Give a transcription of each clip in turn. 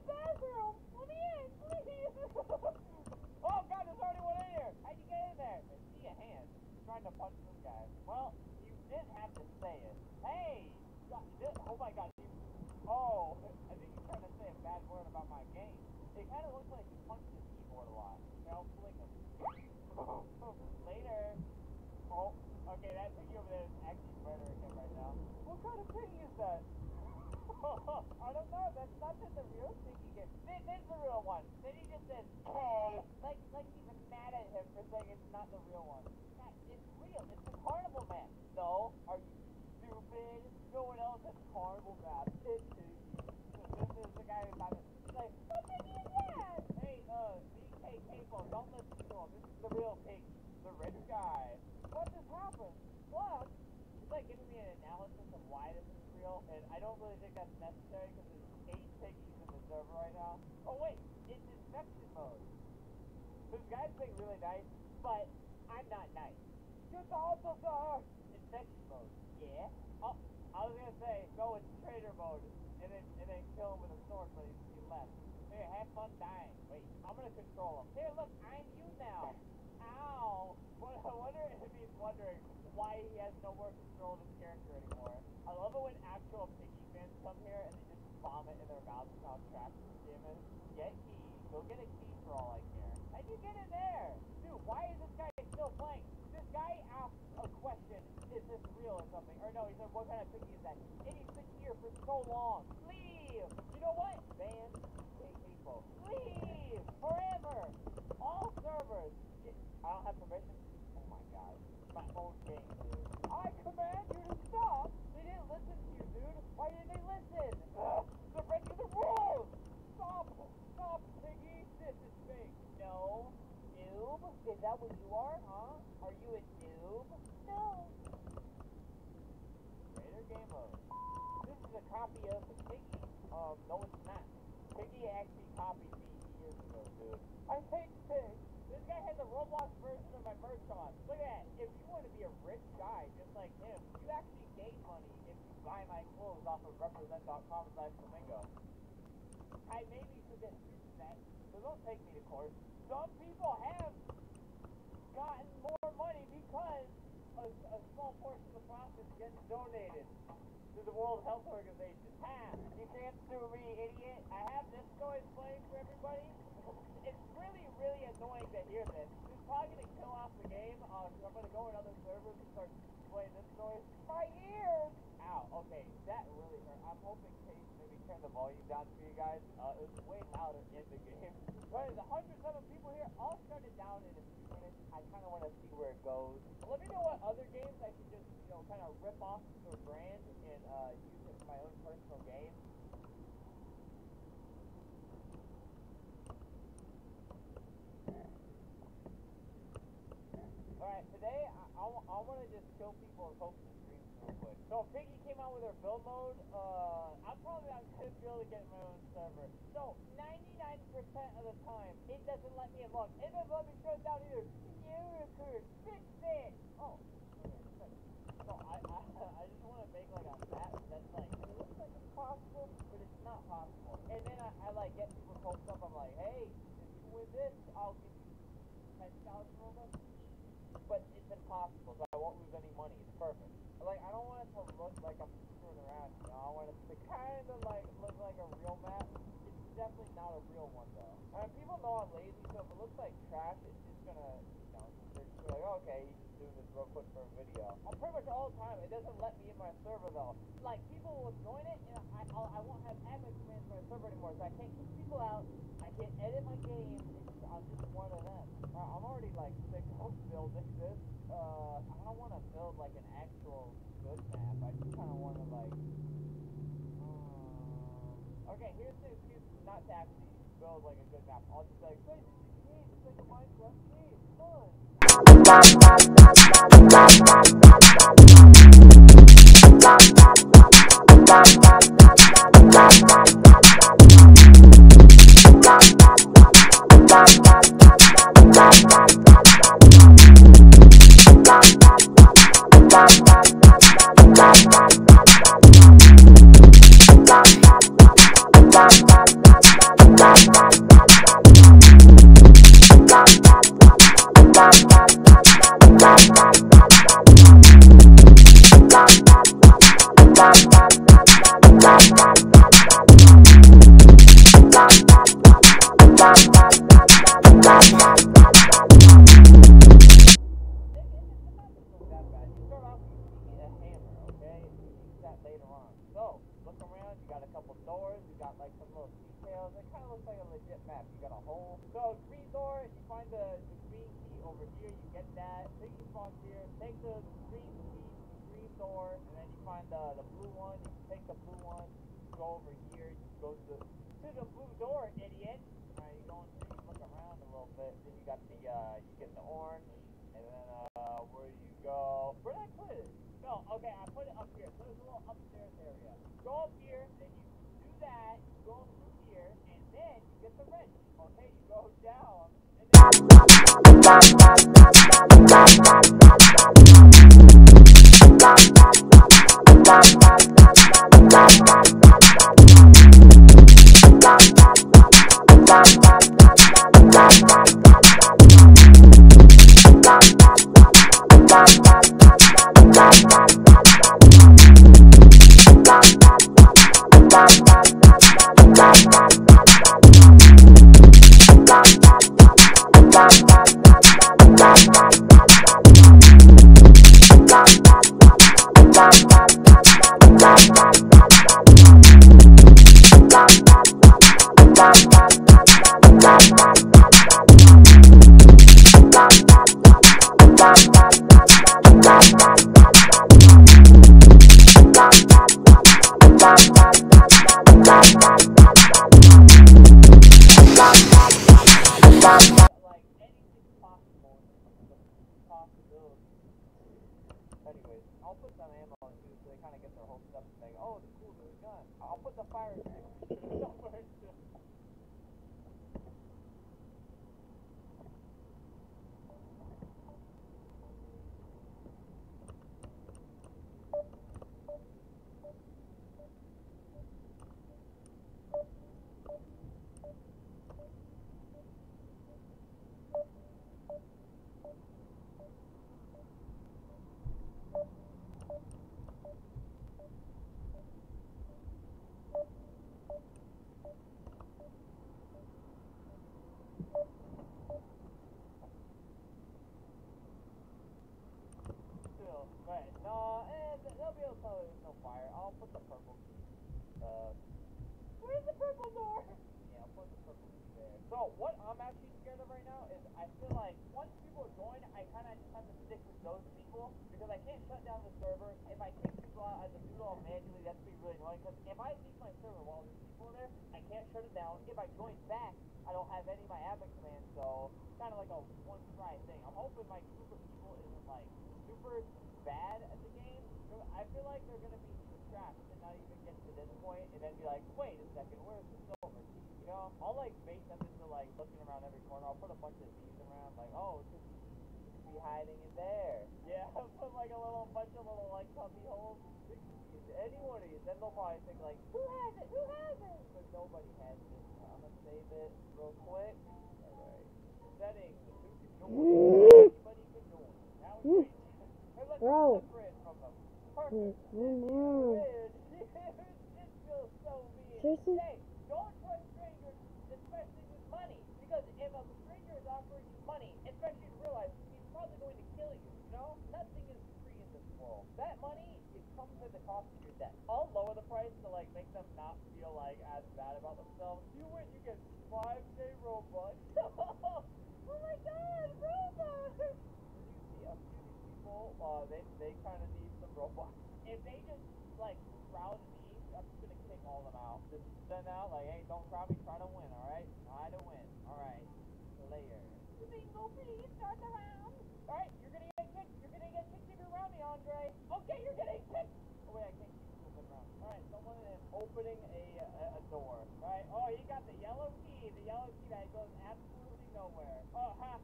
bathroom. Let me in, please. Oh God, there's already one in here. How'd you get in there? I see a hand. I'm trying to punch this guy. Well, you didn't have to say it. Hey! Oh my God. Oh, I think you're trying to say a bad word about my game. It kind of looks like you punched the keyboard a lot. Here, I'll flick him. Later. Oh, okay, that piggy over there is actually murdering him right now. What kind of piggy is that? I don't know. That's not the real piggy game. This is the real one. Then he just says, hey. Like even mad at him for saying it's not the real one. God, it's real. It's the Carnival Man. No, are you stupid? No one else has Carnival Map. It's piggy. This is the guy who's about it. He's like, what piggy is that? Hey, BK Capo, don't listen to him. This is the real piggy. The rich guy. What just happened? What? It's like giving me an analysis of why this is real, and I don't really think that's necessary because there's 8 piggies in the server right now. Oh wait, it's infection mode. This guy's being really nice, but I'm not nice. You're also sir. Infection mode. Yeah. Oh, I was gonna say go in trader mode and then kill him with a sword, but he left. Here, have fun dying. Wait, I'm gonna control him. Here, look, I'm you now. Ow! But I wonder if he's wondering why he has no more control of his character anymore. I love it when actual piggy fans come here and they just vomit in their mouths and how trash this game is. Get key. Go get a key for all I care. How'd you get in there? Dude, why is this guy still playing? This guy asked a question, is this real or something? Or no, he said, what kind of piggy is that? And he's been here for so long. Leave! You know what? Ban people. Leave! Forever! All servers! I don't have permission? Oh my God. My own game, dude. I command you to stop! They didn't listen to you, dude. Why didn't they listen? They're breaking the rules! Stop! Stop, piggy! This is fake. No. Noob? Is that what you are, huh? Are you a noob? No. Greater game mode. This is a copy of the piggy. No it's not. Piggy actually copied me years ago, dude. I hate pigs. This guy has a Roblox version of my merch on. Look at that. If you want to be a rich guy just like him, you actually gain money if you buy my clothes off of represent.com/flamingo. I maybe should get sued for that, so don't take me to court. Some people have gotten more money because a small portion of the profits gets donated to the World Health Organization. You can't sue me, idiot. I have this noise playing for everybody. It's really, really annoying to hear this. It's probably going to kill off the game. I'm going to go in other servers and start playing this noise. My ears! Ow, okay, that really hurt. I'm hoping Case maybe turn the volume down for you guys. It's way louder in the game. But there's 107 people here. I'll shut it down in a few minutes. I kind of want to see where it goes. Let me know what other games I can just, kind of rip off their brand and use it for my own personal game. Alright, today I want to just kill people and hope the streams real quick. So Piggy came out with her build mode. I'm probably not going to be able to get my own server. So 99% of the time, it doesn't let me unlock. It doesn't let me shut down either. Unicorn, fix it! Oh, okay. So I just want to make like a map that's like, it looks like it's possible, but it's not possible. And then I like get people close up. I'm like, hey, if you win this, I'll give you 10,000 Robux. But it's impossible, so I won't lose any money. It's perfect. Like, I don't want it to look like I'm screwing around, I want it to kind of like look like a real map. It's definitely not a real one though. And people know I'm lazy, so if it looks like trash, it's just gonna, they're just like, okay, he's just doing this real quick for a video. Pretty much all the time, it doesn't let me in my server though. Like, people will join it, and I won't have admin commands for my server anymore, so I can't kick people out, I can't edit my game, I'm just one of them. I'm already like sick of building this. I don't want to build like an actual good map. I just kind of want to like. Okay, here's the excuse not to actually build like a good map. I'll just be like, hey, this is game. It's like a Minecraft game. Fun. Later on. So, look around, you got a couple doors, you got like some little details. It kind of looks like a legit map. You got a hole. So, green door, you find the green key over here, you get that. Piggy spawns here, take the green key, green door, and then you find the blue one, you take the blue one, go over here, you go to the blue door, idiot. Alright, you go in here, you look around a little bit, then you got the, you get the orange, and then, where do you go? Where did I put it? No, okay, I put it up here. So there's a little upstairs area. Go up here, then you do that, you go through here, and then you get the wrench. Okay, you go down, and anyways, I'll put some ammo on too, so they kind of get their hopes up and think, oh, the cool new gun. I'll put the fire extinguisher somewhere too. Right, no, they'll be able to tell there's no fire. I'll put the purple key. Where's the purple door? Yeah, I'll put the purple key there. So, what I'm actually scared of right now is I feel like once people join, I kind of just have to stick with those people because I can't shut down the server. If I kick people out, I have to do it all manually. That's be really annoying because if I leave my server while there's people there, I can't shut it down. If I join back, I don't have any of my admin commands, so it's kind of like a one-try thing. I'm hoping my group of people isn't like super bad at the game. I feel like they're gonna be distracted and not even get to this point and then be like, wait a second, where's the silver key? You know, I'll like bait them into like looking around every corner. I'll put a bunch of these around, like, oh, it could be hiding in there. Yeah, I'll put like a bunch of little like cubby holes. Any one of these, then they'll probably think like, who has it? Who has it? But nobody has it. I'm gonna save it real quick. Alright. Settings. Who can join? Anybody can join. Now it's great. Bro. Perfect. Weird. It feels so weird. Hey, don't trust strangers, especially with money. Because if a stranger is offering you money, especially in real life, he's probably going to kill you, you know? Nothing is free in this world. That money, it comes at the cost of your death. I'll lower the price to like make them not feel like as bad about themselves. You win, you get 5K Robux. Oh my god, Robux! You see a few people, they kind of need some Robux. If they just like crowd me, I'm just gonna kick all of them out. Just send out like, hey, don't crowd me, try to win, alright? Try to win. Alright. Player. Bingo, please start the round. Alright, you're gonna get kicked. You're gonna get kicked if you're around me, Andre. Okay, you're getting kicked. Oh wait, I can't keep moving around. Alright, someone is opening a door. Alright, oh, he got the yellow key. The yellow key that goes absolutely nowhere. Oh, ha.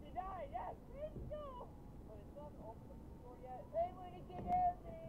He died, yes. Let's go. But it doesn't open the door yet. Hey, look, it can hear me.